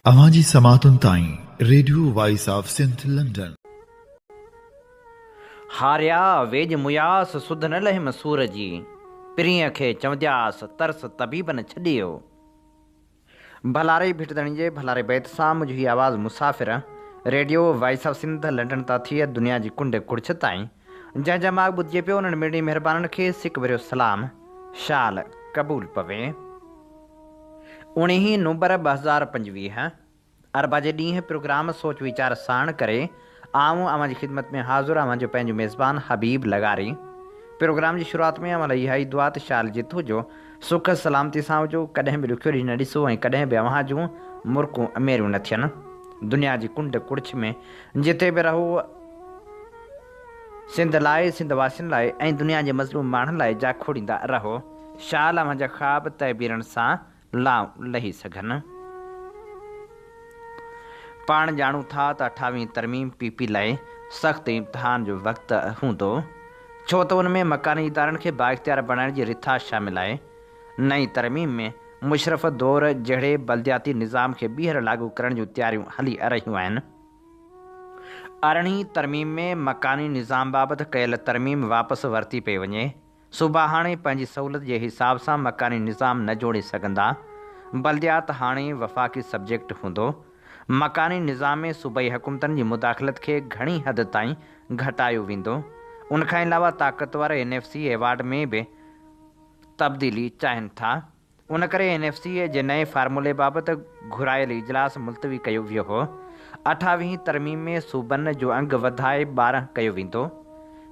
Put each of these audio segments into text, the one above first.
अवांजी समातुन ताईं radio voice of Sindh London. हारिया वेज मुयास सुध न लहे मसूर जी, प्रिय खे चवंदियास तरस तबीबन छॾियो। भलारे भिटदणी जे भलारे बैत सां मुंहिंजी आवाज़ मुसाफ़िर radio voice of Sindh London तां थिए दुनिया जी कुंड कुड़छ ताईं जंहिंजा मां ॿुधिजे पियो उन्हनि मेड़ी महिरबाननि खे सिक भरियो सलाम शाल क़बूल पवे। 19 नवंबर 2025 अरबा जे ॾींहुं प्रोग्राम सोच वीचार साण करे आऊं अवां जी ख़िदमत में हाज़ुर आवां जो पंहिंजो मेज़बान हबीब लगारी। प्रोग्राम जी शुरूआत में अवां लाइ इहा ई दुआ त शाल जित हुजो, सुख सलामती सां हुजो, कॾहिं बि ॾुखियो ॾींहुं न ॾिसो ऐं कॾहिं बि अव्हां जूं मुर्कूं अमेरियूं न थियनि। दुनिया जी कुंड कुड़छ में जिते बि रहो सिंध लाइ, सिंध वासियुनि लाइ ऐं दुनिया जे मज़लूम माण्हुनि लाइ जा खोड़ींदा रहो। शाल अवां जा ख़्वाब तइबीरनि सां लाऊं लही सघनि। पाण ॼाणूं था त 28वीं तरमीम पीपी लाइ सख़्तु इम्तिहान जो वक़्तु हूंदो, छो त उन में मकानी इदारनि खे बाइख्तियार बणाइण जी रिथा शामिल आहे। नई तरमीम में मुशरफ़ दौर जहिड़े बल्दियाती निज़ाम खे ॿीहर लागू करण जूं तयारियूं हली रहियूं आहिनि। 18वीं तरमीम में मकानी निज़ाम बाबति कयल तरमीम वापसि वरिती पई वञे। सूबा हाणे पंहिंजी सहूलियत जे हिसाब सां मकानी निज़ाम न जोड़े सघंदा। बल्दियात हाणे वफ़ाक़ी सब्जेक्ट हूंदो। मकानी निज़ाम में सूबाई हुकूमतनि जी मुदाख़लत खे घणी हद ताईं घटायो वेंदो। उनखां अलावा ताक़तवर NFC एवार्ड में बि तब्दीली चाहिनि था। उन करे NFC जे नए फार्मूले बाबति घुरायल इजलास मुलतवी कयो वियो हो। 28वीं तरमीम में सूबनि जो अंग वधाए 12 कयो वेंदो।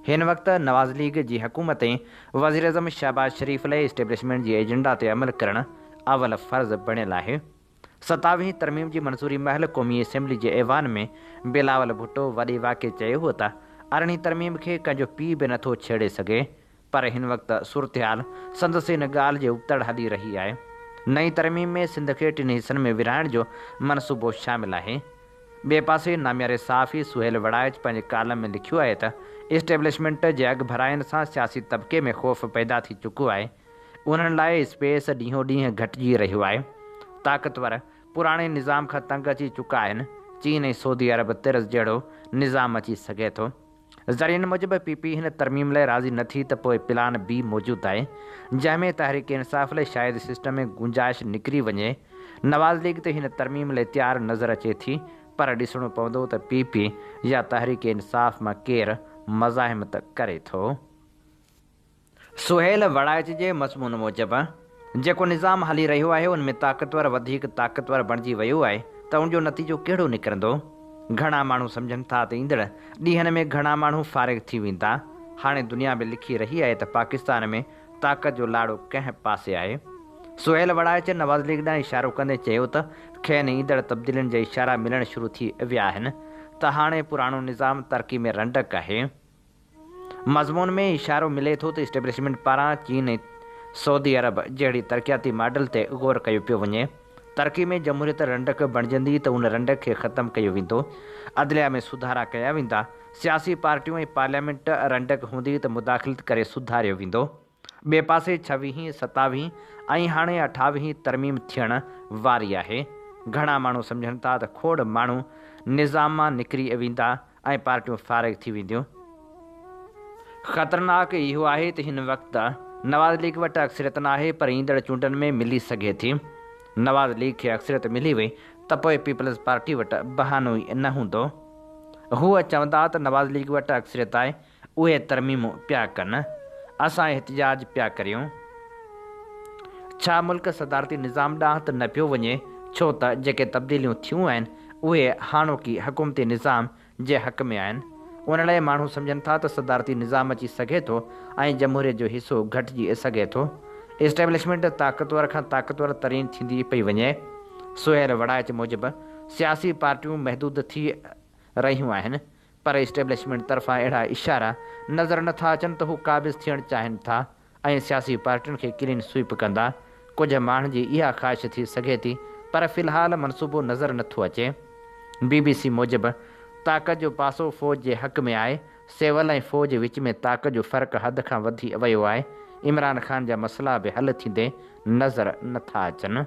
हिन वक़्तु नवाज़ लीग जी हुकूमत ऐं वज़ीर आज़म शहबाज शरीफ़ लाइ इस्टेब्लिशमेंट जी एजेंडा ते अमल करणु अवल फ़र्ज़ बणियल आहे। 27वीं तरमीम जी मंज़ूरी महल क़ौमी असेंबली जे ऐवान में बिलावल भुट्टो वॾे वाक़े चयो हो त 18वीं तरमीम खे कंहिंजो पीउ बि नथो छेड़े सघे, पर हिन वक़्तु सूरतहाल संदसि हिन ॻाल्हि जे उबतड़ हली रही आहे। नई तरमीम में सिंध खे 3 हिसनि में विरहाइण जो मनसूबो शामिल आहे। ॿिए पासे नामियारे सहाफ़ी सुहेल वड़ाइच पंहिंजे कालम में लिखियो आहे त इस्टेब्लिशमेंट जे अॻु भराइण सां सियासी तबिके में ख़ौफ़ पैदा थी चुको आहे। उन्हनि लाइ स्पेस ॾींहों ॾींहुं घटिजी रहियो आहे। ताक़तवर पुराणे निज़ाम खां तंग अची चुका आहिनि। चीन ऐं सऊदी अरब तिरस जहिड़ो निज़ाम अची सघे थो। ज़रियनि मूजिबि PP हिन तरमीम लाइ राज़ी न थी त पोइ प्लान B मौजूदु आहे, जंहिंमें तहरीक इंसाफ़ लाइ शायदि सिस्टम में गुंजाइश निकिरी वञे। नवाज़ लीग ते हिन तरमीम लाइ तयारु नज़र अचे थी, पर ॾिसणो पवंदो त PP या तहरीक इंसाफ़ मां केरु मज़ाहिमत करे थो। सुहेल वड़ाइच जे मज़मून मूजिबि जेको निज़ाम हली रहियो आहे उन में ताक़तवर वधीक ताक़तवर बणिजी वियो आहे त उनजो नतीजो कहिड़ो निकिरंदो। घणा माण्हू सम्झनि था त ईंदड़ ॾींहनि में घणा माण्हू फारिग़ थी वेंदा। हाणे दुनिया में लिखी रही आहे त पाकिस्तान में ताक़त जो लाड़ो कंहिं पासे आहे। सुहेल वड़ाइच नवाज़ लीग ॾांहुं इशारो कंदे चयो त खेनि ईंदड़ तब्दीलियुनि जा इशारा मिलणु शुरू थी विया आहिनि त हाणे पुराणो निज़ाम तरक़ी में रंडक आहे। मज़मून में इशारो मिले थो त इस्टेब्लिशमेंट पारां चीन ऐं सऊदी अरब जहिड़ी तरक़ियाती मॉडल ते गौर कयो पियो वञे। तरक़ी में जमहूरियत रंडक बणिजंदी त उन रंडक खे ख़तमु कयो वेंदो। अदलिया में सुधारा कया वेंदा। सियासी पार्टियूं ऐं पार्लियामेंट रंडक हूंदी त मुदाख़लत करे सुधारियो वेंदो। ॿिए पासे 26, 27 ऐं हाणे 28वीं तरमीम थियण वारी आहे। घणा माण्हू सम्झनि था त खोड़ माण्हू निज़ाम मां निकिरी वेंदा ऐं पार्टियूं फारिग़ थी वेंदियूं। ख़तरनाक इहो आहे त हिन वक़्तु नवाज़ लीग वटि अक्सरियत न आहे, पर ईंदड़ चूंडनि में मिली सघे थी। नवाज़ लीग खे अक्सरियत मिली वई त पोइ पीपल्स पार्टी वटि बहानो ई न हूंदो। हूअ चवंदा त नवाज़ लीग वटि अक्सरियत आहे, उहे तरमीमूं पिया कनि, असां एहतिजाज पिया करियूं। छा मुल्क सदारती निज़ाम ॾांहुं त न पियो वञे, छो त जेके तब्दीलियूं थियूं आहिनि उहे हाणोकी हुकूमती निज़ाम जे हक़ में आहिनि। उन लाइ माण्हू सम्झनि था त सदारती निज़ाम अची सघे थो ऐं जमहूरियत जो हिसो घटिजी सघे थो। इस्टेब्लिशमेंट ताक़तवर खां ताक़तवर तरीन थींदी पई वञे। सुहेल वड़ाइच मूजिबि सियासी पार्टियूं महदूद थी रहियूं आहिनि, पर इस्टेब्लिशमेंट तरफ़ां अहिड़ा इशारा नज़र नथा अचनि त हू क़ाबिज़ थियणु चाहिनि था ऐं सियासी पार्टियुनि खे क्लीन स्वीप कंदा। कुझु माण्हुनि जी इहा ख़्वाहिश थी सघे थी, पर फ़िलहाल मनसूबो नज़र नथो अचे। BBC मूजिबि ताक़त जो पासो फ़ौज जे हक़ में आहे। सेवल ऐं फ़ौज विच में ताक़त जो फ़र्क़ु हद खां वधी वियो आहे। इमरान ख़ान जा मसइला बि हल थींदे नज़र नथा अचनि।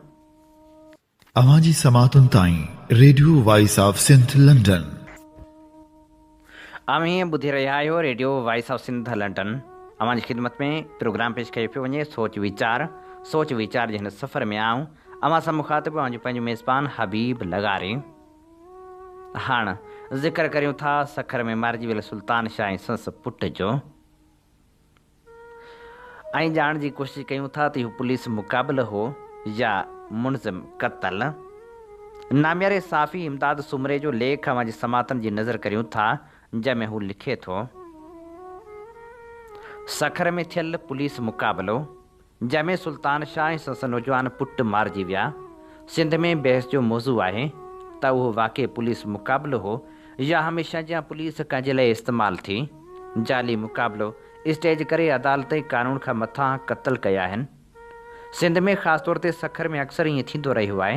अवां जी समातुनि ताईं radio voice of Sindh London. अव्हीं ॿुधी रहिया आहियो radio voice of Sindh London. अव्हां जी ख़िदमत में प्रोग्राम पेश कयो पियो वञे सोच वीचार जे हिन सफ़र में आऊं अव्हां सां मुखातिब आहियां पंहिंजो मेज़बान हबीब लगारे। हाणे ज़िक्र करियूं था सखर में मारिजी वियल सुल्तान शाह ऐं संस पुट जो ऐं ॼाण जी कोशिशि कयूं था त इहो पुलिस मुक़ाबिलो हो या मुनज़िम क़तल। नामियारे साफ़ी इमदाद सुमरे जो लेख अव्हां जी समातनि जी नज़र करियूं था, जंहिंमें हू लिखे थो सखर में थियल पुलिस मुक़ाबिलो जंहिंमें सुल्तान शाह ऐं संस नौजवान पुट मारिजी विया। सिंध में बहस जो मौज़ू आहे त उहो वाक़ई पुलिस मुक़ाबिलो हो या हमेशह जा पुलिस कंहिंजे लाइ इस्तेमालु थी। जाली मुक़ाबिलो स्टेज करे अदालत ऐं कानून खां मथां क़तल कया आहिनि। सिंध में ख़ासि तौर ते सखर में अक्सर ईअं थींदो रहियो आहे।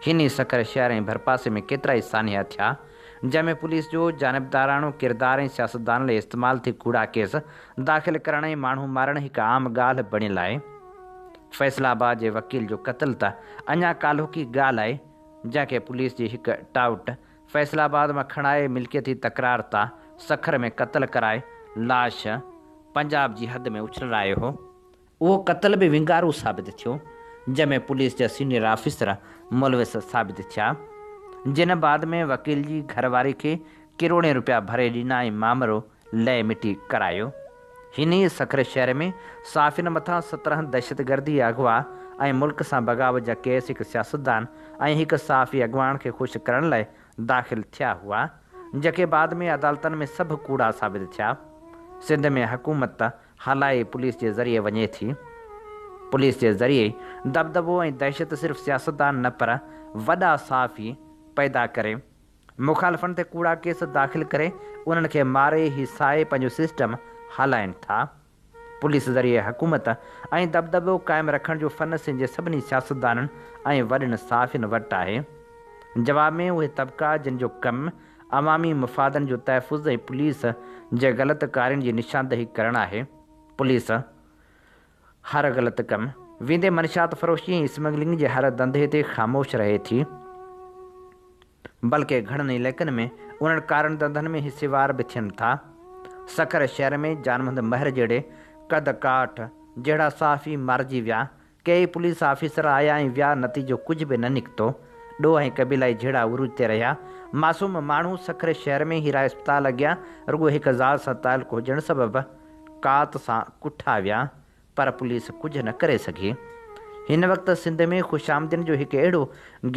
हिन सखर शहर ऐं भरपासे में केतिरा ई सान्या थिया जंहिंमें पुलिस जो जानिबदाराणो किरदारु ऐं सियासतदान लाइ इस्तेमालु थी कूड़ा केस दाख़िल करण ऐं माण्हू मारण हिकु आम ॻाल्हि बणियलु आहे। फैसलाबाद जे वकील जो क़तल त अञा काल्होकी ॻाल्हि आहे, जंहिंखे पुलिस जी हिकु टाउट फैसलाबाद मां खणाए मिल्कियती तकरार तां सखर में क़तल कराए लाश पंजाब जी हद में उछलायो हो। उहो क़तल बि विंगारू साबित थियो, जंहिंमें पुलिस जा सीनियर ऑफिसर मुलविस साबित थिया, जिन बाद में वकील जी घरवारी खे किरोड़े रुपया भरे ॾिना ऐं मामिलो लय मिटी करायो। हिन ई सखर शहर में साफ़िन मथां 17 दहशतगर्दी अगवा ऐं मुल्क सां बग़ावत जा केस हिकु सियासतदान ऐं हिकु साफ़ी अॻवान खे ख़ुशि करण लाइ दाख़िल थिया हुआ, जेके बाद में अदालतनि में सभु कूड़ा साबित थिया। सिंध में हुकूमत हलाए पुलिस जे ज़रिए वञे थी। पुलिस जे ज़रिए दबदबो ऐं दहशत सिर्फ़ु सियासतदान न पर वॾा साफ़ी पैदा करे मुखालफ़नि ते कूड़ा केस दाख़िल करे उन्हनि खे मारे हिसाए पंहिंजो सिस्टम हलाइनि था। पुलिस ज़रिए हुकूमत ऐं दबदबो क़ाइमु रखण जो फ़न सिंध जे सभिनी सियासतदाननि ऐं वॾनि साफ़ियुनि वटि आहे। जवाब में उहे तबिका जिन जो कमु अवामी मुफ़ादनि जो तहफ़ुज़ ऐं पुलिस जे ग़लति कारियुनि जी निशानदेही करणु आहे। पुलिस हर ग़लति कमु वेंदे मनशात फ़रोशी ऐं स्मगलिंग जे हर धंधे ते ख़ामोश रहे थी, बल्कि घणनि इलाइक़नि में उन्हनि कारनि धंधनि में हिसेवार बि थियनि था। सखर शहर में जानमंद महर जहिड़े कद काठ जहिड़ा साफ़ी मारिजी विया, कई पुलिस ऑफिसर आया ऐं विया, नतीजो कुझु बि न निकितो। ॾोह ऐं क़बीलाई जहिड़ा उरूज ते रहिया मासूम माण्हू सखर शहर में हीरा इस्पताल अॻियां रुॻो हिकु ज़ात सां तालुक़ु हुजण सबबि कात सां कुठा विया, पर पुलिस कुझु न करे सघी। हिन वक़्तु सिंध में ख़ुशामदीन जो हिकु अहिड़ो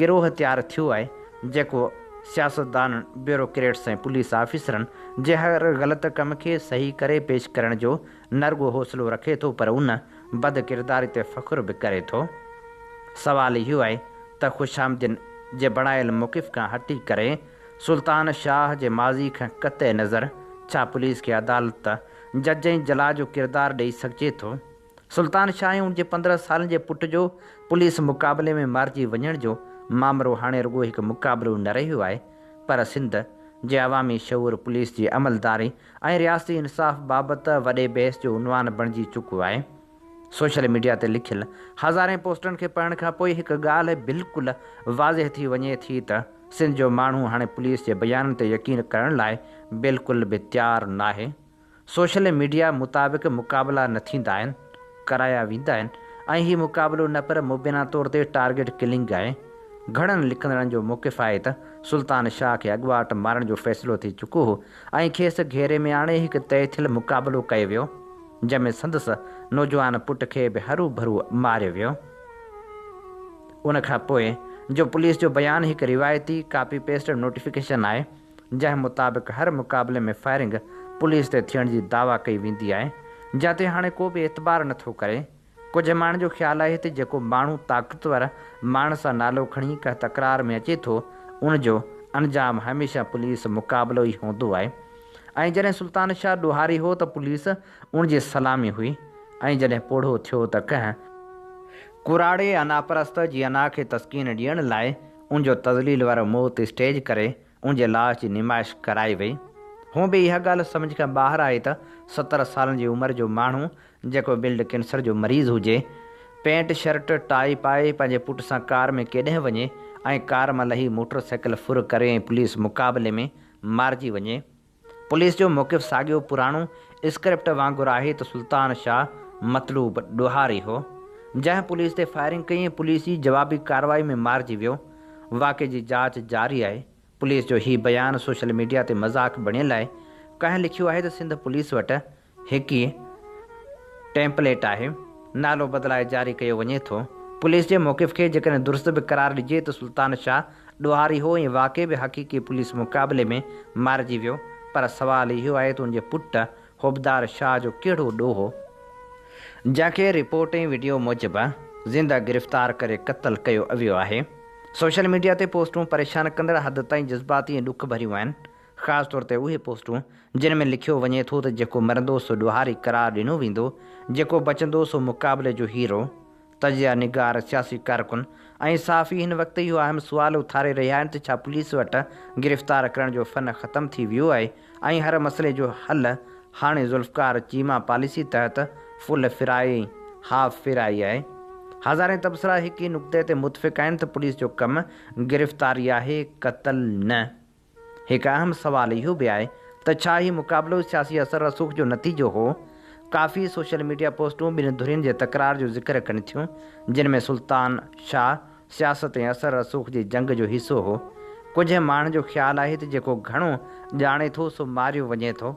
गिरोह तयारु थियो आहे जेको सियासतदान ब्यूरोक्रेट्स ऐं पुलिस ऑफिसरनि जे हर ग़लति कम खे सही करे पेश करण जो नरगो हौसलो रखे थो, पर उन बद किरदारी ते फ़ख़ुर बि करे थो। सवाल इहो आहे त ख़ुशामदीन जे बणायल मौक़िफ़ खां हटी करे सुल्तान शाह जे माज़ी खां क़तई नज़र छा पुलिस खे अदालत जज ऐं जला जो किरदारु ॾेई सघिजे थो? सुल्तान शाह ऐं उनजे 15 सालनि जे पुट जो पुलिस मुक़ाबले में मारिजी वञण जो मामिलो हाणे रुॻो हिकु मुक़ाबिलो न रहियो आहे, पर सिंध जे अवामी शऊर पुलिस जी अमलदारी ऐं रियासती इंसाफ़ बाबति वॾे बहस जो उनवान बणिजी चुको आहे। सोशल मीडिया ते लिखियल हज़ारे पोस्टनि खे पढ़ण खां पोइ हिकु ॻाल्हि बिल्कुलु वाज़िह थी वञे थी त सिंध जो माण्हू हाणे पुलिस जे बयाननि ते यकीन करण लाइ बिल्कुलु बि तयारु न आहे। सोशल मीडिया मुताबिक़ मुक़ाबिला न थींदा आहिनि, कराया वेंदा आहिनि ऐं हीउ मुक़ाबिलो न पर मुबैना तौर ते टारगेट किलिंग आहे। घणनि लिखंदड़नि जो मौक़िफ़ आहे त सुल्तान शाह खे अॻुवाट मारण जो फ़ैसिलो थी चुको हो ऐं खेसि घेरे में आणे हिकु तइ थियल मुक़ाबिलो कयो वियो, जंहिंमें संदसि नौजवान पुट खे बि हरू भरू मारियो वियो। उनखां पोइ जो पुलिस जो बयानु हिकु रिवायती कापी पेस्ट नोटिफिकेशन आहे, जंहिं मुताबिक़ हर मुक़ाबले में फायरिंग पुलिस ते थियण जी दावा कई वेंदी आहे, जिते हाणे को बि एतबार नथो करे। कुझु माण्हुनि जो ख़्यालु आहे त जेको माण्हू ताक़तवर माण्हू सां नालो खणी कंहिं तकरार में अचे थो, उनजो अंजाम हमेशह पुलिस मुक़ाबिलो ई हूंदो आहे। ऐं जॾहिं सुल्तान शाह ॾोहारी हो त पुलिस उनजी सलामी हुई, ऐं जॾहिं पोढ़ो थियो त कंहिं कुराड़े अनापरस्त जी अना खे तस्कीन ॾियण लाइ उनजो तज़लील वारो मौत स्टेज करे उनजे लाश जी निमाइश कराई वई। हूअं बि इहा ॻाल्हि सम्झ खां ॿाहिरि आहे त 17 सालनि जी उमिरि जो माण्हू जेको बिल्ड कैंसर जो मरीज़ हुजे, पैंट शर्ट टाई पाए पंहिंजे पुट सां कार में केॾांहुं वञे ऐं कार मां लही मोटरसाइकिल फुर करे ऐं पुलिस मुक़ाबले में मारिजी वञे। पुलिस जो मौक़िफ़ साॻियो पुराणो स्क्रिप्ट वांगुरु आहे त सुल्तान शाह मतलूब ॾोहारी हो, जंहिं पुलिस ते फायरिंग कई ऐं पुलिस जी जवाबी कार्रवाई में मारिजी वियो। वाक़े जी जांच जारी आहे। पुलिस जो हीउ बयानु सोशल मीडिया ते मज़ाक़ बणियल आहे। कंहिं लिखियो आहे त सिंध पुलिस वटि हिकु टेम्पलेट आहे, नालो बदिलाए जारी कयो वञे थो। पुलिस जे मौक़िफ़ खे जेकॾहिं दुरुस्त बि करार ॾिजे त सुल्तान शाह ॾोहारी हो ऐं वाक़ई बि हक़ीक़ी पुलिस मुक़ाबले में मारिजी वियो, पर सुवालु इहो आहे त उनजे पुटु हुबदार शाह जो कहिड़ो ॾोह हो, जंहिंखे रिपोर्ट ऐं वीडियो मूजिबि ज़िंदा गिरफ़्तार करे क़तल कयो वियो आहे। सोशल मीडिया ते पोस्टूं परेशान कंदड़ हद ताईं जज़्बाती ऐं ॾुख भरियूं आहिनि, ख़ासि तौर ते उहे पोस्टूं जिन में लिखियो वञे थो त जेको मरंदो सो ॾोहारी करार ॾिनो वेंदो, जेको बचंदो सो मुक़ाबले जो हीरो। तजिया निगार, सियासी कारकुन ऐं साफ़ी हिन वक़्तु इहो अहम सुवाल उथारे रहिया आहिनि त छा पुलिस वटि गिरफ़्तार करण जो फ़न ख़तमु थी वियो आहे ऐं हर मसइले जो हल हाणे ज़ुल्फ़कार चीमा पॉलिसी तहत फुल फिराई हाफ़ फिराई आहे। हज़ारे तबसरा हिकु ई नुक़्ते ते मुतफ़िक़ आहिनि त पुलिस जो कमु गिरफ़्तारी आहे, क़तल न। हिकु अहम सुवाल इहो बि आहे त छा हीउ मुक़ाबिलो सियासी असर रसूख़ जो नतीजो हो। काफ़ी सोशल मीडिया पोस्टूं ॿिनि धुरियुनि जे तकरार जो ज़िक्र कनि थियूं, जिन में सुल्तान शाह सियासत ऐं असर रसूख़ जी जंग जो हिसो हो। कुझु माण्हुनि जो ख़्यालु आहे त जेको घणो ॼाणे थो सो मारियो वञे थो।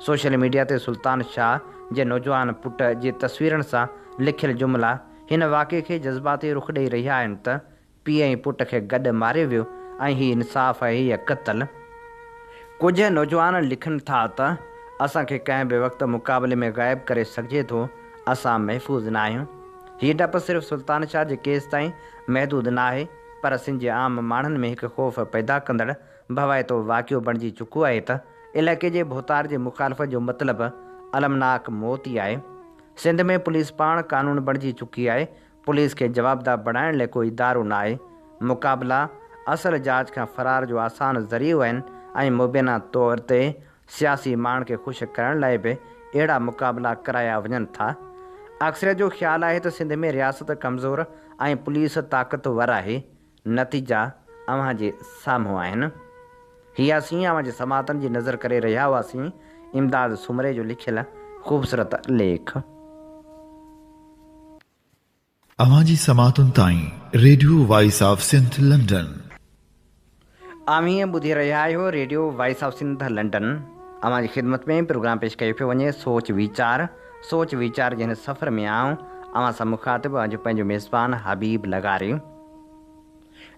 सोशल मीडिया ते सुल्तान शाह जे नौजवान पुट जी तस्वीरनि सां लिखियल जुमिला हिन वाक़े खे जज़्बाती रुख़ ॾेई रहिया आहिनि त पीउ ऐं पुट खे गॾु मारियो वियो ऐं हीउ इंसाफ़ आहे या क़तल। कुझु नौजवान लिखनि था त असांखे कंहिं बि वक़्तु मुक़ाबले में ग़ाइबु करे सघिजे थो, असां महफ़ूज़ न आहियूं। हीउ डपु सिर्फ़ु सुल्तान शाह जे केस ताईं महदूद न आहे, पर सिंध जे आम माण्हुनि में हिकु ख़ौफ़ पैदा कंदड़ भवाइतो वाक़ियो बणिजी चुको आहे त इलाइक़े जे भोतार जे मुख़ालिफ़त जो मतिलबु अलमनाक मौत ई आहे। सिंध में पुलिस पाण कानून बणिजी चुकी आहे। पुलिस खे जवाबदार बणाइण लाइ कोई इदारो न आहे। मुक़ाबला असल जांच खां फ़रार जो आसान ज़रियो आहिनि ऐं मुबैना तौर ते सियासी माण्हुनि खे ख़ुशि करण लाइ बि अहिड़ा मुक़ाबला कराया वञनि था। अक्सरियत जो ख़्यालु आहे त सिंध में रियासत कमज़ोर ऐं पुलिस ताक़तवर आहे। नतीजा अव्हां जे साम्हूं आहिनि। हीअ असीं अव्हां जे समातनि जी नज़र करे रहिया हुआसीं। इमदाद सुमरे जो लिखियल ख़ूबसूरत लेख। अव्हां जी समातुनि ताईं radio voice of Sindh London. आमीं ॿुधी रहिया आहियो radio voice of Sindh London. अव्हां जी ख़िदमत में प्रोग्राम पेश कयो पियो वञे सोच वीचार जे हिन सफ़र में आऊं अव्हां सां मुखातिबु अॼु पंहिंजो मेज़बान हबीब लगारी।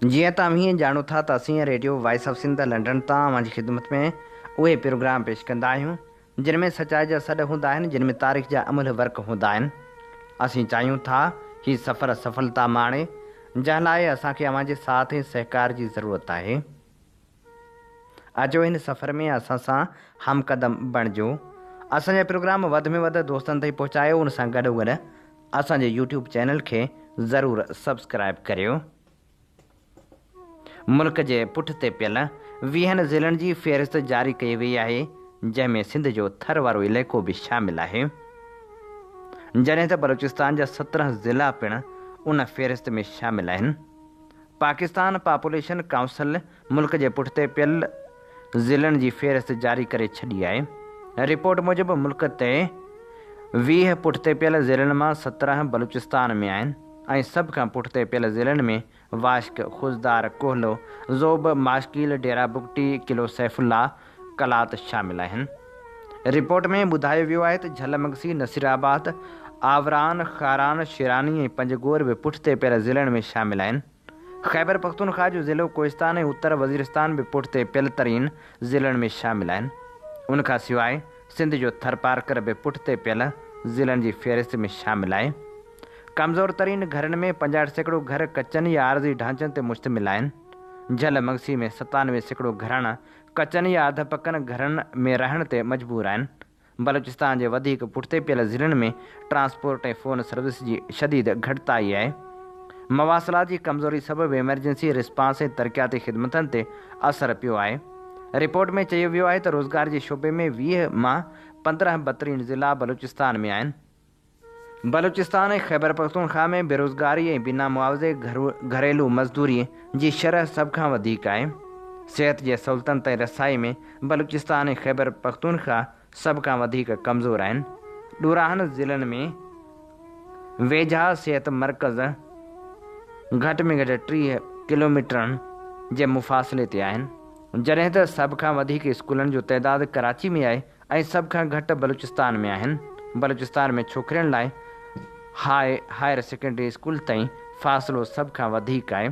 जीअं त अव्हीं ॼाणो था त असीं radio voice of Sindh London तां अव्हां जी ख़िदमत में उहे प्रोग्राम पेश कंदा आहियूं जिन में सचाई जा सॾ हूंदा आहिनि, जिन में तारीख़ जा अमल वर्क हूंदा आहिनि। असीं चाहियूं था हीउ सफ़र सफलता माणे, जंहिं लाइ असांखे अव्हां जे साथ ऐं सहकार जी ज़रूरत आहे। अचो हिन सफ़र में असां सां हमक़दम बणिजो। असांजा प्रोग्राम वधि में वधि दोस्तनि ताईं पहुचायो। उन सां गॾोगॾु असांजे यूट्यूब चैनल खे ज़रूरु सब्सक्राइब करियो। मुल्क जे पुठिते पियल 20 ज़िलनि जी फ़हिरिस्त जारी कई वई आहे, जंहिंमें सिंध जो थर वारो इलाइक़ो बि शामिलु आहे, जॾहिं त बलूचिस्तान जा 17 ज़िला पिणु उन फ़हिरिस्त में शामिलु आहिनि। पाकिस्तान पॉपुलेशन काउंसिल मुल्क जे पुठिते पियल ज़िलनि जी फ़हिरिस्त जारी करे छॾी आहे। रिपोर्ट मूजिबि मुल्क ते 20 पुठिते पियल ज़िलनि मां 17 बलूचिस्तान में आहिनि ऐं सभ खां पुठिते पियल ज़िलनि में वाश्क, खुज़दार, कोहलो, ज़ोब, माशकील, डेरा बुगटी, किलो सैफुल्ला, कलात शामिलु आहिनि। रिपोर्ट में ॿुधायो वियो आहे त झलमगसी, नसीराबाद, आवरान, खारान, शिरानी ऐं पंजगोर बि पुठिते पियल ज़िलनि में शामिलु आहिनि। ख़ैबर पख्तूनख्वा जो ज़िलो कोहिस्तान ऐं उत्तर वज़ीरिस्तान बि पुठिते पियल तरीन ज़िलनि में शामिलु आहिनि। उनखां सवाइ सिंध जो थर पार्कर बि पुठिते पियल ज़िलनि जी फ़हिरिस्त में शामिलु आहे। कमज़ोर तरीन घरनि में 65% घर कचनि या आरज़ी ढांचनि ते मुश्तमिल आहिनि। झलमगसी में 97% घराना कचनि या अध पकनि घरनि में रहण ते मजबूर आहिनि। बलूचिस्तान जे वधीक पुठिते पियल ज़िलनि में ट्रांसपोर्ट ऐं फ़ोन सर्विस जी शदीद घटिताई आहे। मवासिलात जी कमज़ोरी सबबु एमरजेंसी रिस्पांस ऐं तरक़ियाती ख़िदमतनि ते असरु पियो आहे। रिपोर्ट में चयो वियो आहे त रोज़गार जे शोबे में 20 मां 15 बहितरीन ज़िला बलूचिस्तान में आहिनि। बलूचिस्तान ऐं ख़ैबर पख्तूनख्वा में बेरोज़गारी ऐं बिना मुआवज़े घरेलू मज़दूरी जी शरह सभ खां वधीक आहे। सिहत जे सहूलतनि ताईं रसाई में बलूचिस्तान ऐं ख़ैबर पख्तूनख्वा सभ खां वधीक कमज़ोर आहिनि। ॾुराहनि ज़िलनि में वेझा सिहत मर्कज़ घटि में घटि 30 किलोमीटरनि जे मुफ़ासिले ते आहिनि, जॾहिं त सभ खां वधीक स्कूलनि जो तइदादु कराची में आहे ऐं सभ खां घटि बलूचिस्तान में आहिनि। बलूचिस्तान में छोकिरियुनि लाइ हायर सेकेंडरी स्कूल ताईं फ़ासिलो सभ खां वधीक आहे।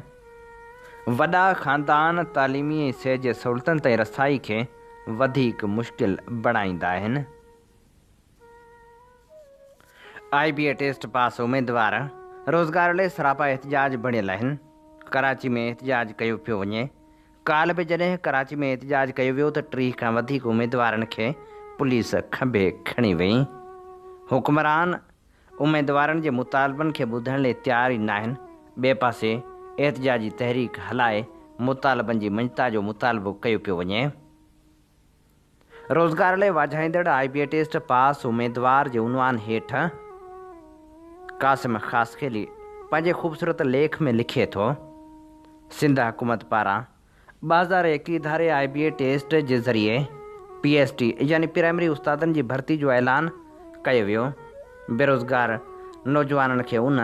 वॾा ख़ानदान तालीमी ऐं सिहत जे सहूलतनि ताईं रसाई खे वधीक मुश्किल बणाईंदा आहिनि। IBA टेस्ट पास उमेदवार रोज़गार लाइ सरापा एहतिजाज बणियल आहिनि। कराची में एहतिजाज कयो पियो वञे। काल्ह बि जॾहिं कराची में एहतिजाज कयो वियो त 30 खां वधीक उमेदवारनि खे पुलिस खंभे खणी वई। हुक्मरान उमेदवारनि जे मुतालबनि खे ॿुधण लाइ तयार ई न आहिनि। ॿिए पासे एहतिजाजी तहरीक हलाए मुतालबनि जी मंजता जो मुतालबो कयो पियो वञे। रोज़गार लाइ वाझाईंदड़ IBA टेस्ट पास उमेदवार जे उनवान हेठि क़ासिम ख़ासखेली पंहिंजे ख़ूबसूरत लेख में लिखे थो, सिंध हुकूमत पारां 2021 धारे IBA टेस्ट जे ज़रिए PST यानी प्राइमरी उस्तादनि जी भर्ती जो ऐलान कयो वियो। बेरोज़गार नौजवाननि खे उन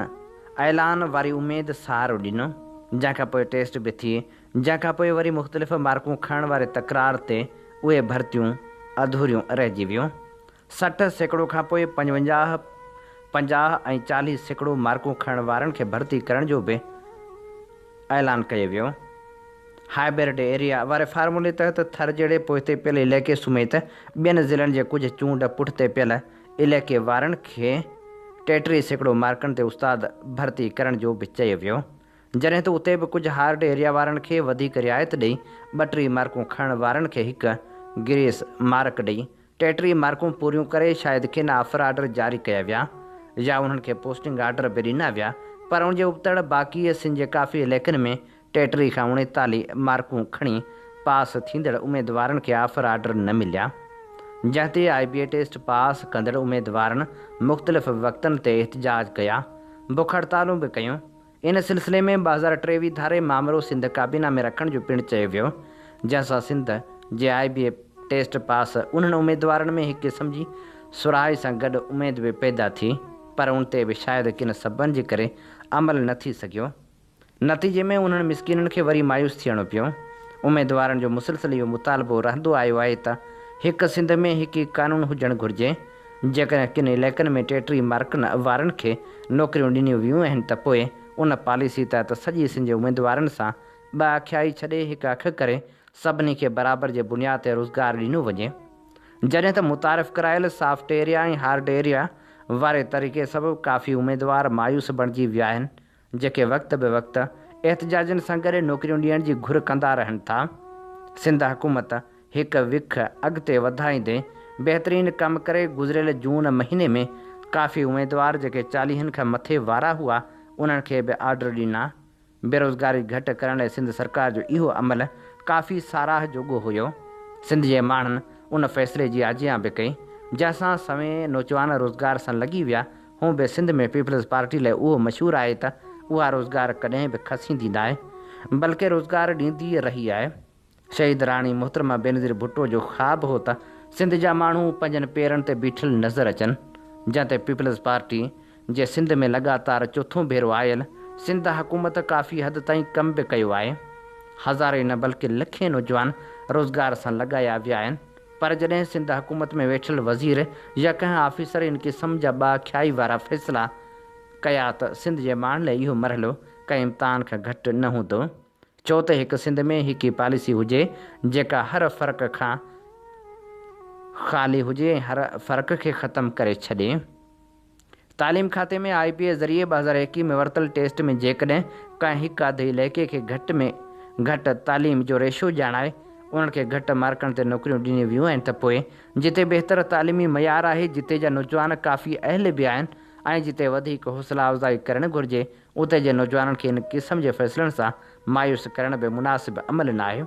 ऐलान वारी उमेद सहारो ॾिनो, जंहिंखां पोइ टेस्ट बि थी, जंहिंखां पोइ वरी मुख़्तलिफ़ मार्कूं खणण वारे तकरार ते उहे भर्तियूं अधूरियूं रहिजी वियूं। 60% खां पोइ 50 ऐं 40% मार्कूं खणण वारनि खे भर्ती करण जो बि ऐलान कयो वियो। हाइब्रिड एरिया वारे फार्मूले तहत थर जहिड़े पोइते पियल इलाइक़े समेत ॿियनि ज़िलनि जे कुझु चूंड पुठिते पियल इलाइक़े वारनि खे 33% मार्कनि ते उस्ताद भर्ती करण जो बि चयो वियो, जॾहिं त उते बि कुझु हार्ड एरिया वारनि खे वधीक रिआयत ॾेई 32 मार्कूं खणण वारनि खे हिकु ग्रेस मार्क ॾेई 33 मार्कूं पूरियूं करे शायदि किन ऑफर आर्डर जारी कया विया या उन्हनि खे पोस्टिंग आर्डर बि ॾिना विया, पर उनजे उबतड़ बाक़ी सिंध जे काफ़ी इलाइक़नि में 33 खां 39 मार्कूं खणी पास थींदड़ उमेदवारनि खे ऑफर आर्डर न मिलिया, जंहिं ते IBA टेस्ट पास कंदड़ उमेदवारनि मुख़्तलिफ़ वक़्तनि ते एहतिजाज कया, बुख हड़तालूं बि कयूं। इन सिलसिले में 2023 धारे मामिलो सिंध काबीना में रखण जो पिणु चयो वियो, जंहिंसां सिंध जे IBA टेस्ट पास उन्हनि उमेदवारनि में हिकु क़िस्म जी सुराही सां गॾु उमेद बि पैदा थी, पर उन ते बि शायदि किन सबबनि जे करे अमल न थी सघियो। नतीजे में उन्हनि मिसकिननि खे वरी मायूस थियणो पियो। उमेदवारनि जो मुसलसिल इहो मुतालबो रहंदो आयो आहे त हिकु सिंध में हिकु कानून हुजणु घुरिजे, जेकॾहिं किन इलाइक़नि में 33 मार्कनि वारनि खे नौकरियूं ॾिनियूं वियूं आहिनि त पोइ उन पॉलिसी तहत सॼी सिंध जे उमेदवारनि सां ॿ अखियाई छॾे हिकु अख करे सभिनी खे बराबरि जे बुनियाद ते रोज़गार ॾिनो वञे, जॾहिं त मुतारिफ़ करायल सॉफ्ट एरिया ऐं हार्ड एरिया वारे तरीक़े सबबि काफ़ी उमेदवार मायूस बणिजी विया आहिनि, जेके वक़्त बे वक़्तु एहतिजाजनि सां गॾु नौकरियूं ॾियण जी घुर कंदा रहनि था। सिंध हुकूमत हिकु विख अॻिते वधाईंदे बहितरीनु कमु करे गुज़िरियल जून महीने में काफ़ी उमेदवार जेके 40 खां मथे वारा हुआ उन्हनि खे बि ऑर्डर ॾिना। बेरोज़गारी घटि करण लाइ सिंध सरकार जो इहो अमल काफ़ी साराह जोॻो हुयो। सिंध जे माण्हुनि उन फ़ैसिले जी आजियां बि कई, जंहिंसां सवें नौजवान रोज़गार सां लॻी विया। हूं बि सिंध में पीपल्स पार्टी लाइ उहो मशहूरु आहे त उहा रोज़गार कॾहिं बि खसींदी न आहे, बल्कि रोज़गार ॾींदी रही आहे। शहीद राणी मोहतरमा बेनज़ीर भुट्टो जो ख़्वाबु हो त सिंध जा माण्हू पंहिंजनि पेरनि ते बीठल नज़र अचनि, जंहिं ते पीपल्स पार्टी जे सिंध में लगातार चोथों भेरो आयल सिंध हुकूमत काफ़ी हद ताईं कमु बि कयो आहे। हज़ारे न बल्कि लखे नौजवान रोज़गार सां लॻाया विया आहिनि, पर जॾहिं सिंध हुकूमत में वेठल वज़ीर या कंहिं ऑफिसर इन क़िस्म जा ॿाखियाई वारा फ़ैसिला कया त सिंध जे माण्हुनि लाइ इहो मरहलो कंहिं इम्तिहान खां घटि न हूंदो। छो त हिकु सिंध में हिकु पॉलिसी हुजे जेका हर फ़र्क़ खां ख़ाली हुजे ऐं हर फ़र्क़ खे ख़तमु करे छॾे। तालीम खाते में IBA ज़रिए 2021 में वरितल टेस्ट में जेकॾहिं कंहिं हिकु अधु इलाइक़े खे घटि में घटि तालीम जो रेशो ॼाणाए उन्हनि खे घटि मार्कनि ते नौकरियूं ॾिनियूं वियूं आहिनि त पोइ जिते बहितर तालीमी मयार आहे, जिते जा नौजवान काफ़ी अहल बि आहिनि ऐं जिते वधीक हौसला अफ़ज़ाई करणु घुरिजे, उते जे नौजवाननि खे इन क़िस्म जे फ़ैसिलनि सां मायूस करण बि मुनासिबु अमल न आहे।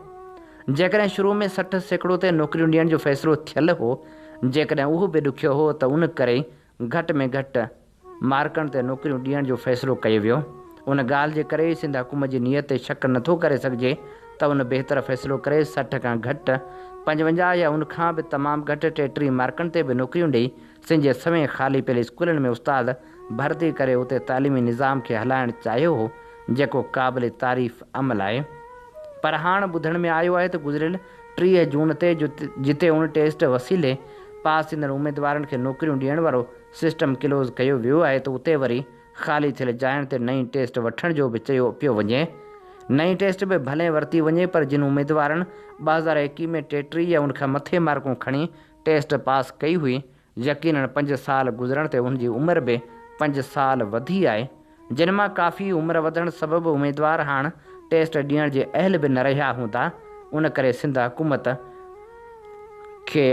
जेकॾहिं शुरू में 60% ते नौकरियूं ॾियण जो फ़ैसिलो थियल हो, जेकॾहिं उहो बि ॾुखियो हो त उन करे घटि में घटि मार्कनि ते नौकरियूं ॾियण जो फ़ैसिलो कयो वियो। उन ॻाल्हि जे करे सिंध हुकूमत जी नीयत ते शक नथो करे सघिजे त उन बहितर फ़ैसिलो करे 60 खां घटि 55 या उन खां बि तमामु घटि 33 मार्कनि ते बि नौकरियूं ॾेई सिंध जे सवें ख़ाली पियल स्कूलनि में उस्ताद भर्ती करे उते तालीमी निज़ाम खे हलाइणु चाहियो हो, जेको क़ाबिल तारीफ़ अमल आहे। पर हाणे ॿुधण में आयो आहे त गुज़िरियल 30 जून ते जिते उन टेस्ट वसीले पास थींदड़ उमेदवारनि खे नौकरियूं ॾियण वारो सिस्टम क्लोज़ कयो वियो आहे त उते वरी ख़ाली थियल जाइनि ते नई टेस्ट वठण जो बि चयो पियो वञे। नई टेस्ट बि भले वरिती वञे, पर जिन उमेदवारनि 2021 में 33 या उनखां मथे मार्कूं खणी टेस्ट पास कई हुई, यकीनन 5 साल गुज़रण ते उनजी उमिरि बि 5 साल वधी आहे। जिन मां काफ़ी उमिरि वधण सबबि उमेदवार हाणे टेस्ट ॾियण जे अहल बि न रहिया हूंदा। उन करे सिंध हुकूमत खे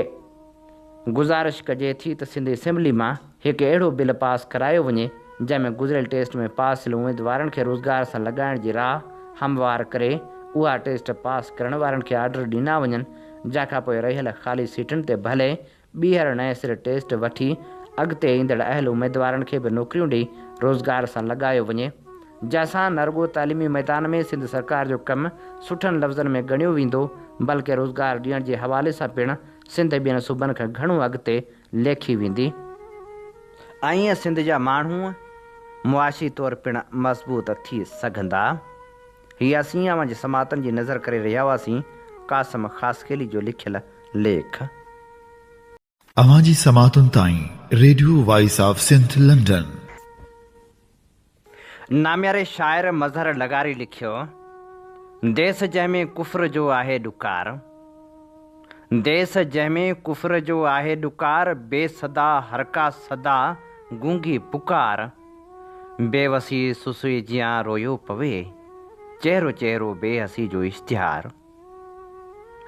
गुज़ारिश कजे थी त सिंध असेंबली मां हिकु अहिड़ो बिल पास करायो वञे जंहिंमें गुज़िरियल टेस्ट में पास थियल उमेदवारनि खे रोज़गार सां लॻाइण जी राह हमवार करे उहा टेस्ट पास करण वारनि खे आर्डर ॾिना वञनि, जंहिंखां पोइ रहियल ख़ाली सीटुनि ते भले ॿीहर नए सिरे टेस्ट वठी अॻिते ईंदड़ अहल उमेदवारनि खे बि नौकरियूं ॾेई रोज़गार सां लॻायो वञे, जंहिंसां न रुॻो तालीमी मैदान में सिंध सरकार जो कमु सुठनि लफ़्ज़नि में ॻणियो वेंदो, बल्कि रोज़गार ॾियण जे हवाले सां पिणु सिंध ॿियनि सूबनि खां घणो अॻिते लेखी वेंदी। ऐं सिंध जा माण्हू मुआशी तौरु पिणु मज़बूत थी सघंदा। हीअ असीं अवां जे समातनि जी नज़र करे रहिया हुआसीं कासिम ख़ासकेली जो लिखियल लेख। अवां जी समातुनि ताईं radio voice of Sindh London. नाम्यारे शाइर मज़हर लगारी लिखियो, देस जंहिंमें कुफ्र जो आहे ॾुकार, देस जंहिंमें कुफ्र जो आहे ॾुकार, बेसदा हर का सदा गूंगी पुकार, बेवसी सुसुई जियां रोयो पवे, चेहरो चेहरो बेहसी जो इश्तिहार,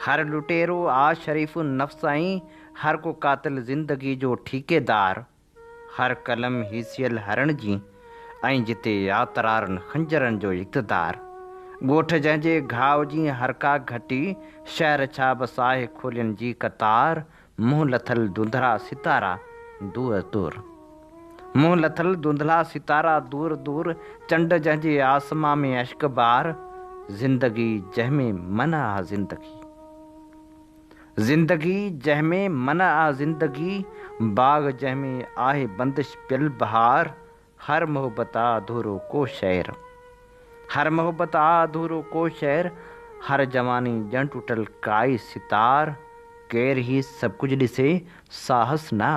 हर लुटेरो आ शरीफ़ नफ़्स ऐं हर को कातिल ज़िंदगी जो ठेकेदार, हर कलम हिसियल हरण जी ऐं जिते यातरारनि खंजरनि जो इक़्तदार, ॻोठ जंहिंजे घाव जी हर का घटी, शहर छा बसाए खोलियनि जी कतार, मुंहुं लथल धुंधला सितारा दूर दूर, मुंहुं लथल धुंधला सितारा दूर दूर, चंड जंहिंजे आसमां में अश्क बार, ज़िंदगी जंहिंमें मन आ ज़िंदगी, ज़िंदगी जंहिंमें मन आ ज़िंदगी, बाग़ जंहिंमें आहे बंदिश पियल बहार, हर मोहब्बत आ अधूरो को शहर, हर मोहब्बत आ अधूरो को शहर, हर जवानी ॼण टुटल काई सितार, केर ही सभु कुझु ॾिसे साहस ना,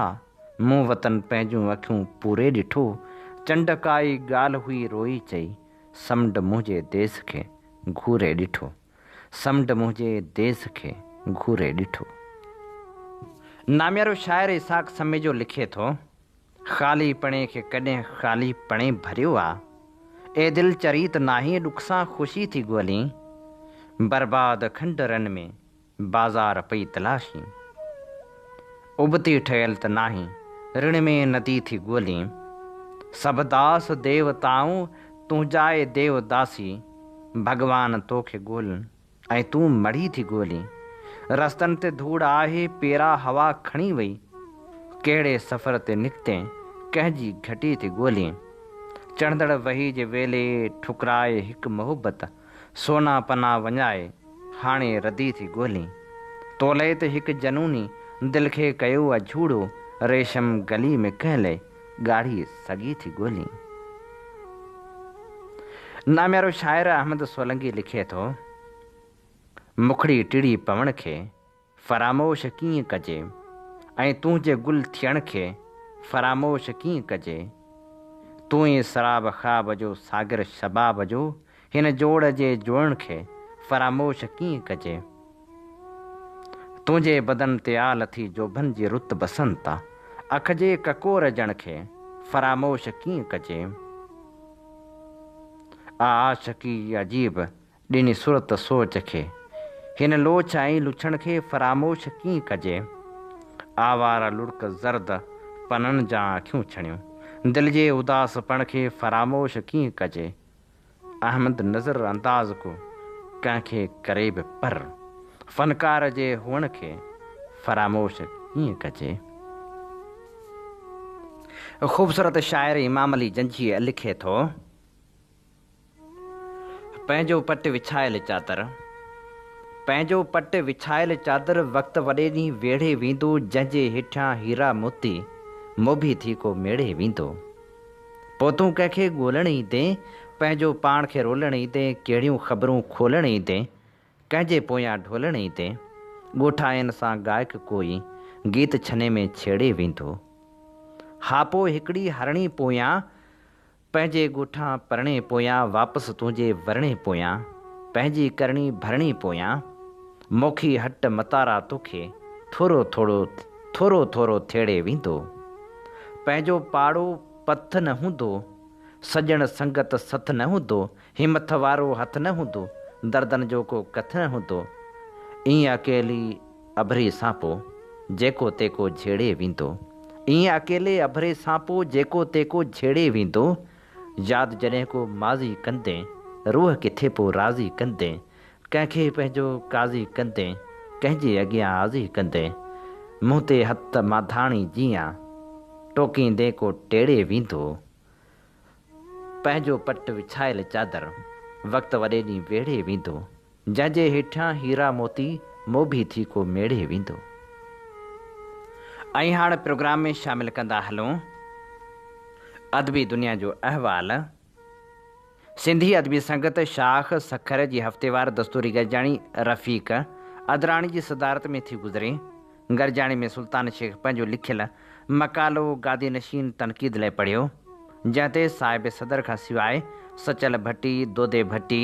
मूं वतन पंहिंजूं अखियूं पूरे ॾिठो, चंड काई ॻाल्हि हुई रोई चई, समुंड मुंहिंजे देस खे घूरे ॾिठो, समुंड मुंहिंजे देस खे घूरे ॾिठो। नाम्यारो शाइर इसाक समेजो लिखे थो, ख़ाली पणे खे कॾहिं ख़ाली पणे भरियो आ, ए दिल चरीत नाही ॾुख सां ख़ुशी थी ॻोल्ही, बर्बाद खंडरनि में बाज़ार पई तलाशी, उबती ठहियल त नाही ऋण में नदी थी ॻोल्ही, सभु दास देवताऊं तुंहिंजा ए देवदासी, भॻवान तोखे ॻोल्हनि ऐं तूं मड़ी थी ॻोल्ही, रस्तनि ते धूड़ आहे पेरा हवा खणी वई, कहिड़े सफ़र ते निकिते कंहिंजी घटी थी ॻोल्ही, चढ़ंदड़ वही जे वेले ठुकराए हिकु मोहबत, सोना पना वञाए हाणे रदी थी ॻोल्ही, तोले ते हिकु जनूनी दिलि खे कयो अझूड़ो, रेशम गली में कहले ॻाढ़ी सगी थी ॻोल्ही। नाम्यारो शाइर अहमद सोलंगी लिखे थो, मुखड़ी टिड़ी पवण खे फरामोश कीअं कजे, ऐं तुंहिंजे गुल थियण खे फरामोश कीअं कजे, तूं ई शराब ख़्वाब जो सागर शबाब जो, हिन जोड़ जे जोड़ण खे फरामोश कीअं कजे, तुंहिंजे बदन ते आ लथी जोभन जी रुत बसंता, अख जे ककोर जण खे फरामोश कीअं कजे, आशिकी अजीब ॾिनी सूरत सोच खे, हिन लोच ऐं लुछण खे फरामोश कीअं कजे, आवारा लुड़क ज़र्द पननि जा अखियूं छणियूं, दिलि जे उदासपण खे फरामोश कीअं कजे, अहमद नज़र अंदाज़ को कंहिंखे करे बि पर, फ़नकार जे हुअण खे फरामोश कीअं कजे। ख़ूबसूरत शाइर इमाम अली जंजी लिखे थो, पंहिंजो पट विछायल चादर, पंहिंजो पट विछायल चादर वक़्तु वॾे ॾींहुं वेढ़े वेंदो, जंहिंजे हेठां हीरा मोती मोभी थी को मेड़े वेंदो। पोइ तूं कंहिंखे ॻोल्हण ईंदे, पंहिंजो पाण खे रोलण ईंदे, कहिड़ियूं ख़बरूं खोलण ईंदे, कंहिंजे पोयां ढोलण ईंदे, ॻोठायनि सां गायक कोई गीत छने में छेड़े वेंदो। हा पोइ हिकिड़ी हरणी पोयां, पंहिंजे ॻोठां परणे पोयां, वापसि तुंहिंजे वरणे पोयां, पंहिंजी करणी भरणी पोयां, मोखी हट मतारा तोखे थोरो थोरो थेड़े वेंदो। पंहिंजो पाड़ो पथ न हूंदो, सॼण संगत सथ न हूंदो, हिमथ वारो हथ न हूंदो, दर्दन जो को कथ न हूंदो, ईअं अकेली अभरे सां जेको तेको झेड़े वेंदो। ईअं अकेले अभरे सां जेको तेको झेड़े वेंदो। यादि जॾहिं को माज़ी कंदे, रूह किथे पोइ राज़ी कंदे, कंहिंखे पंहिंजो काज़ी कंदे, कंहिंजे अॻियां आज़ी कंदे, मुंहुं ते हथ माधाणी जीअं टोकींदे को टेड़े वेंदो। पंहिंजो पट विछायल चादर वक़्तु वॾे ॾींहुं वेढ़े वेंदो, जंहिंजे हेठां हीरा मोती मोभी थी को मेड़े वेंदो। ऐं हाणे प्रोग्राम में शामिल कंदा हलूं अदबी दुनिया जो अहवाल। सिंधी अदबी संगत शाख सखर जी हफ़्तेवार दस्तूरी गरजाणी रफ़ीक अदराणी जी सदारत में थी गुज़रे। गरजाणी में सुल्तान शेख पंहिंजो लिखियल मकालो गादी नशीन तनक़ीद लाइ पढ़ियो, जंहिं ते साहिब सदर खां सवाइ सचल भट्टी, दोदे भट्टी,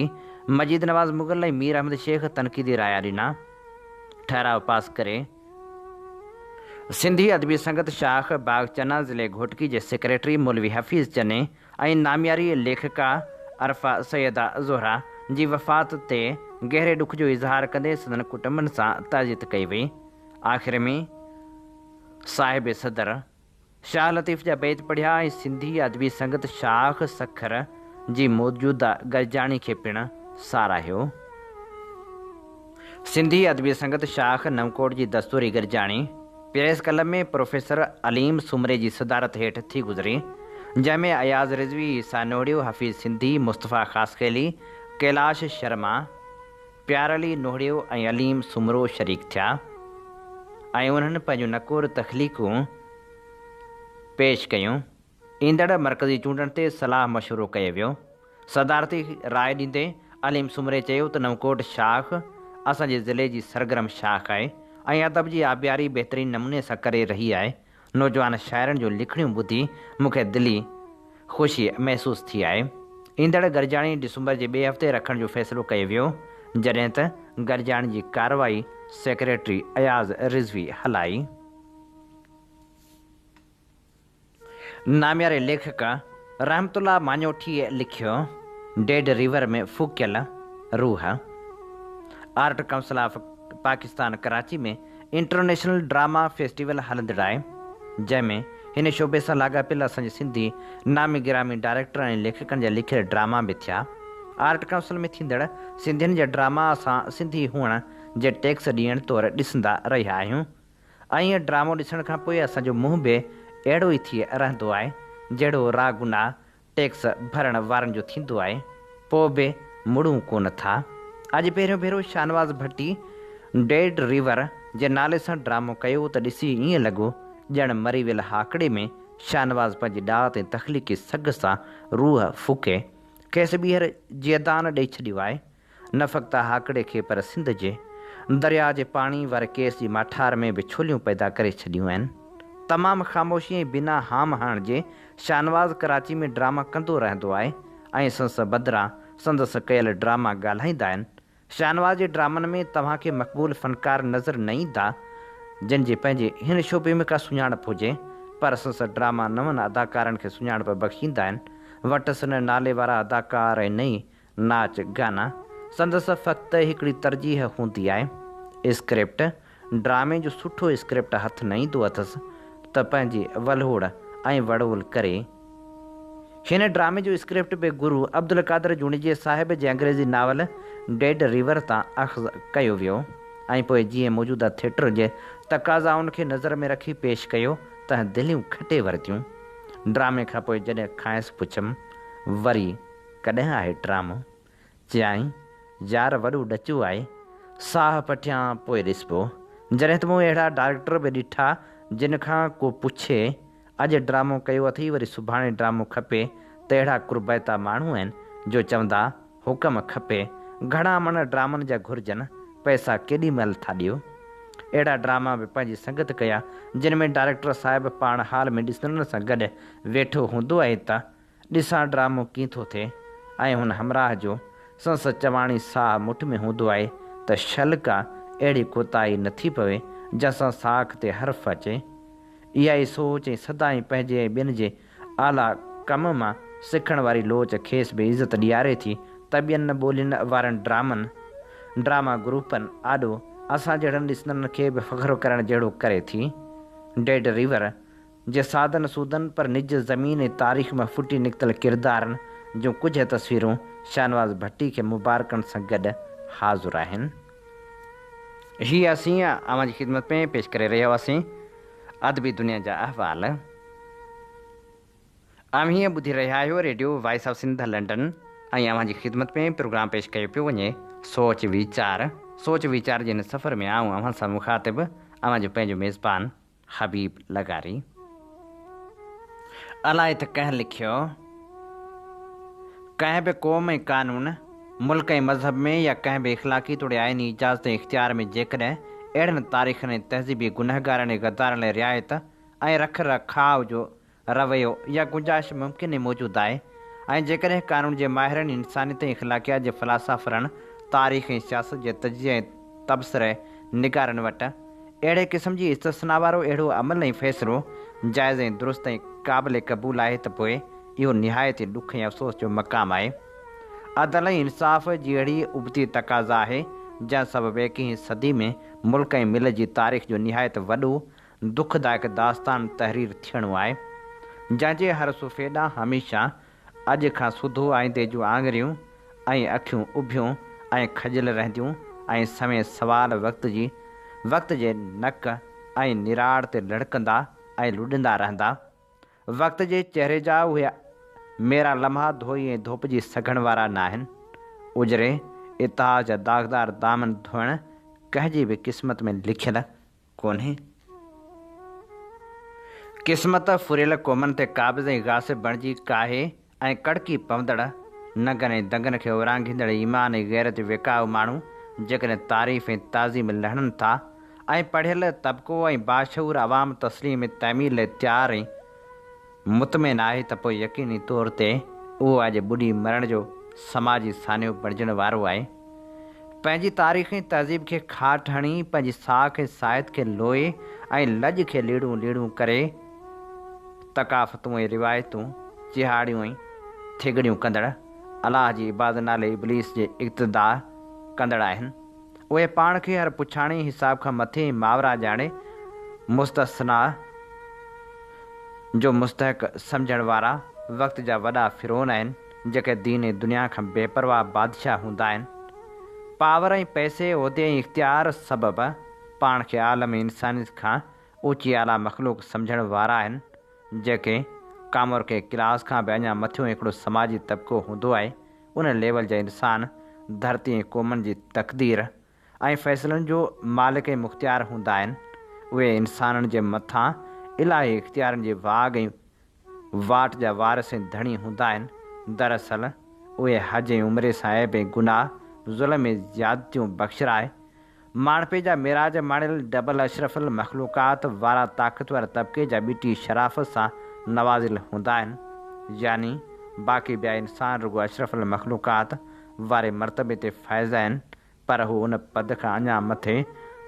मजीद नवाज़ मुग़ल ऐं मीर अहमद शेख तनक़ीदी राया ॾिना। ठहराव पास करे सिंधी अदबी संगत शाख बागचना ज़िले घोटकी जे सेक्रेटरी मौलवी हफ़ीज़ चने ऐं नामियारी लेखिका अरफा सैयदा ज़ोहरा जी वफ़ात ते गहरे ॾुख जो इज़हार कंदे संदन कुटुंबनि सां ताज़ियत कई वई। आख़िर में साहिब सदर शाह लतीफ़ जा बैत पढ़िया ऐं सिंधी अदबी संगत शाख सखर जी मौजूदा गरजाणी खे पिणु साराहियो। सिंधी अदबी संगत शाख नवकोट जी दस्तूरी गरजाणी प्रेस कलम में प्रोफेसर अलीम सुमरे जी सदारत हेठि थी गुज़री, जंहिंमें अयाज़ रिज़वी, ईसा नोहड़ियो, हफ़ीज़ सिंधी, मुस्तफ़ा ख़ासखेली, कैलाश शर्मा, प्यार अली नोहड़ियो ऐं अलीम सुमरो शरीक थिया ऐं उन्हनि पंहिंजूं नकोर तख़लीक़ूं पेश कयूं। ईंदड़ मरकज़ी चूंडनि ते सलाह मशवरो कयो वियो। सदारती राय ॾींदे अलीम सुमरे चयो त नवकोट शाख असांजे ज़िले जी सरगर्म शाख आहे ऐं अदब जी आबियारी बहितरीन नमूने सां करे रही आहे। नौजवान शाइरनि जो लिखणियूं ॿुधी मूंखे दिली ख़ुशी महसूसु थी आहे। ईंदड़ गरजाणी डिसंबर जे ॿिए हफ़्ते रखण जो फ़ैसिलो कयो वियो, जॾहिं त गरजाणी जी कार्रवाई सेक्रेटरी अयाज़ रिज़वी हलाई। नामियारे लेखक रहमतुल्लाह मांझोठीअ लिखियो, डेड रिवर में फूकियल रूह। Art council of Pakistan Karachi में इंटरनेशनल ड्रामा फेस्टिवल हलंदड़ आहे, जंहिंमें हिन शोबे सां लाॻापियल असांजे सिंधी नामी गिरामी डायरेक्टर ऐं लेखकनि जा लिखियल ड्रामा बि थिया। आर्ट काउंसिल में थींदड़ सिंधियुनि जा ड्रामा असां सिंधी हुअण जे टैक्स ॾियण तौरु ॾिसंदा रहिया आहियूं ऐं इहो ड्रामो ॾिसण खां पोइ असांजो मुंहुं बि अहिड़ो ई थी रहंदो आहे जहिड़ो रागुना टैक्स भरण वारनि जो थींदो आहे। पोइ बि मुड़ूं कोन था। अॼु पहिरियों भेरो शाहनवाज़ भट्टी डेड रिवर जे नाले सां ड्रामो कयो त ॾिसी ईअं लॻो ॼण मरी वियल हाकड़े में शाहनवाज़ पंहिंजी ॾात ऐं तख़लीक़ी सघ सां रूह फूके खेसि ॿीहर जियदान ॾेई छॾियो आहे। न फ़क़्ति हाकड़े खे पर सिंध जे दरिया जे पाणी वारे केस जी माठार में बि छोलियूं पैदा करे छॾियूं आहिनि। तमामु ख़ामोशी ऐं बिना हाम हाण जे शाहनवाज़ कराची में ड्रामा कंदो रहंदो आहे ऐं संस बदिरां संदसि कयल ड्रामा ॻाल्हाईंदा आहिनि। शाहनवाज़ जे ड्रामनि में तव्हांखे मक़बूल फ़नकार नज़र न ईंदा जंहिंजे पंहिंजे हिन शोबे में का सुञाणप हुजे, पर संस ड्रामा नवनि अदाकारनि खे सुञाणप बख़्शींदा आहिनि। वटसि न नाले वारा अदाकार ऐं नई नाच गाना। संदसि फ़क़्ति हिकिड़ी तरजीह हूंदी आहे, स्क्रिप्ट। ड्रामे जो सुठो स्क्रिप्ट हथु न ईंदो अथसि त पंहिंजी वलहोड़ ऐं वड़ोल करे। हिन ड्रामे जो स्क्रिप्ट बि गुरु अब्दुल कादर जूनिजे साहिब जे अंग्रेज़ी नावल डेड रिवर तां अख़ज़ कयो वियो ऐं पोइ जीअं मौजूदा थिएटर जे तक़ाज़ाउनि खे नज़र में रखी पेश कयो त दिलियूं खटे वरितियूं। ड्रामे खां पोइ जॾहिं खांइसि पुछियमि वरी कॾहिं आहे ड्रामो, चयाईं यार वॾो ॾचो आहे, साह पठियां पोइ ॾिसबो। जॾहिं त मूं अहिड़ा डायरेक्टर बि ॾिठा जिन खां को पुछे अॼु ड्रामो कयो अथई वरी सुभाणे ड्रामो खपे, त अहिड़ा कुर्बैता माण्हू आहिनि जो चवंदा हुकम खपे, घणा मन ड्रामनि जा घुरिजनि, पैसा केॾी महिल था ॾियो। अहिड़ा ड्रामा बि पंहिंजी संगत कया जिन में डायरेक्टर साहिबु पाण हाल में ॾिसण सां गॾु वेठो हूंदो आहे त ॾिसां ड्रामो कीअं थो थिए, ऐं हुन हमराह जो संस चवाणी साह मुठ में हूंदो आहे त शल का अहिड़ी कोताही न थी पवे जंहिंसां साख ते हर्फ़ अचे। इहा ई सोच ऐं सदाईं पंहिंजे ऐं ॿियनि जे आला कम मां सिखण वारी लोच खेसि बि इज़त ॾियारे थी त ॿियनि ॿोलियुनि वारनि ड्रामा ग्रुपनि आॾो असां जहिड़नि ॾिसंदड़नि खे बि फ़ख़्रु करण जहिड़ो करे थी। डेड रिवर जे साधन सूदन पर निज ज़मीन ऐं तारीख़ में फुटी निकितल किरदारनि जूं कुझु तस्वीरूं शाहनवाज़ भट्टी खे मुबारकनि सां गॾु हाज़ुर आहिनि। हीअ असीं अव्हांजी ख़िदमत में पेश करे रहिया हुआसीं अदबी दुनिया जा अहवाल। हीअं ॿुधी रहिया आहियो radio voice of Sindh London, ऐं अव्हांजी ख़िदमत में प्रोग्राम पेश कयो पियो वञे सोच वीचार जे हिन सफ़र में आऊं अव्हां सां मुखातिब अव्हांजो पंहिंजो मेज़बान हबीब लगारी। अलाए त कंहिं लिखियो कंहिं बि क़ौम ऐं कानून मुल्क ऐं मज़हब में या कंहिं बि इख़लाक़ी तोड़े आइनी इजाज़त ऐं इख़्तियार में जेकॾहिं अहिड़नि तारीख़नि ऐं तहज़ीबी गुनहगारनि ऐं गद्दारनि लाइ रिआयत ऐं रख रखाव जो रवैयो या गुंजाइश मुमकिन ऐं मौजूदु आहे, ऐं जेकॾहिं कानून जे माहिरनि इंसानियत ऐं इख़लाक़ियात जे फ़िलासफ़रनि तारीख़ ऐं सियासत जे तजिया ऐं तबसरे निगारनि वटि अहिड़े क़िस्म जी इस्तिस्ना वारो अहिड़ो अमल ऐं फ़ैसिलो जाइज़ ऐं दुरुस्त ऐं क़ाबिल क़बूल आहे त पोइ इहो निहायत ॾुख ऐं अफ़सोस जो मक़ाम आहे। अदल ऐं इंसाफ़ जी अहिड़ी उबती तक़ाज़ा आहे जंहिं सबबु 21वीं सदी में मुल्क ऐं मिल जी तारीख़ जो निहायत वॾो दुखदायक दास्तान तहरीर थियणो आहे, जंहिंजे हर सुफ़े ॾांहुं हमेशह अॼु खां सुधो आईंदे जूं आङिरियूं ऐं अखियूं उभियूं ऐं खजिल रहंदियूं ऐं समय सवाल वक़्त जे नक ऐं निराड़ ते लड़कंदा ऐं लुॾंदा रहंदा। वक़्त जे चहिरे जा उहे मेरा लम्हा धोई ऐं धोपिजी सघण वारा न आहिनि। उजरे इतिहास जा दाग़दार दामन धोइण कंहिंजी बि क़िस्मत में लिखियल कोन्हे। क़िस्मत फुरियल क़ौमनि ते क़ाबिज़ ऐं गासिब बणिजी काहे ऐं कड़की पवंदड़ नगन ऐं दंगन खे उरांघींदड़ ईमान ऐं गैरत विकाऊ माण्हू जेकॾहिं तारीफ़ ऐं ताज़ीम लहणनि था ऐं पढ़ियल तबिको ऐं बाशऊर अवाम तस्लीम तइमीर लाइ तयारु ऐं मुतमिन आहे त पोइ यकीनी तौर ते उहो अॼु ॿुॾी मरण जो समाजी सानियो बणिजण वारो आहे। पंहिंजी तारीख़ ऐं तहज़ीब खे खाट हणी पंहिंजी साख ऐं साहित खे लोए ऐं लॼ खे लीड़ूं करे तकाफ़तूं ऐं रिवायतूं चिहाड़ियूं ऐं थिगड़ियूं कंदड़ अलाह जी इबादत नाले इब्लीस जे इक़्तिदा कंदड़ आहिनि। उहे पाण खे हर पुछाणे हिसाब खां मथे मावरा ॼाणे मुस्तस्ना जो मुस्तहक सम्झण वारा वक़्त जा वॾा फ़िरौन आहिनि जेके दीन ऐं दुनिया खां बेपरवाह बादशाह हूंदा आहिनि। पावर ऐं पैसे उहिदे ऐं इख़्तियार सबबि पाण खे आलम इंसानियत खां ऊची आला मख़लूक सम्झण वारा आहिनि जेके कामर के क्लास खां बि अञा मथियों हिकिड़ो समाजी तबिको हूंदो आहे। उन लेवल जा इंसान धरती ऐं क़ौमनि जी तक़दीर ऐं फ़ैसिलनि जो मालिक ऐं मुख़्तियार हूंदा आहिनि। उहे इंसाननि जे मथां इलाही इख़्तियारनि जे वाघ ऐं वाट जा वारिस ऐं धणी हूंदा आहिनि। दरअसल उहे हज ऐं उमिरि सां ऐब ऐं गुनाह ज़ुल्म ऐं ज़्यादतियूं बख़्शराए माणपे जा मिराज माणियल डबल अशरफुल मख़लूक़ात वारा ताक़तवर तबिके जा ॿिटी शराफ़त सां नवाज़िल हूंदा आहिनि, यानी बाक़ी ॿिया इंसान रुगो अशरफुल मख़लूक़ात वारे मरतबे ते फ़ाइज़ आहिनि, पर हू उन पद खां अञा मथे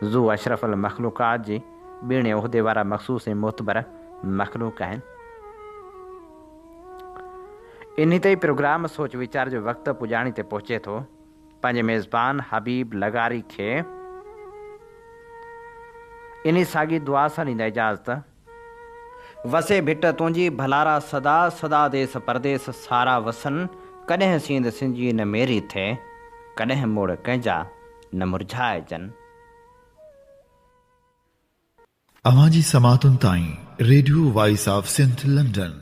ज़ू अशरफुल मख़लूक़ात जी ॿीणे उहिदे वारा मख़सूस ऐं मोतबर मख़लूक आहिनि। इन ते प्रोग्राम सोच वीचार जो वक़्तु पुॼाणी ते पहुचे थो। पंहिंजे मेज़बान हबीब लगारी खे इन साॻी दुआ सां ॾींदा इजाज़त। वसे भिट तुंहिंजी भलारा सदा सदा देस परदेस सारा वसन, कॾहिं सींद सिंजी न मेरी थे, कॾहिं मोड़ कंहिंजा न मुरझाइजनि। अवांजी समातुनि ताईं radio voice of Sindh London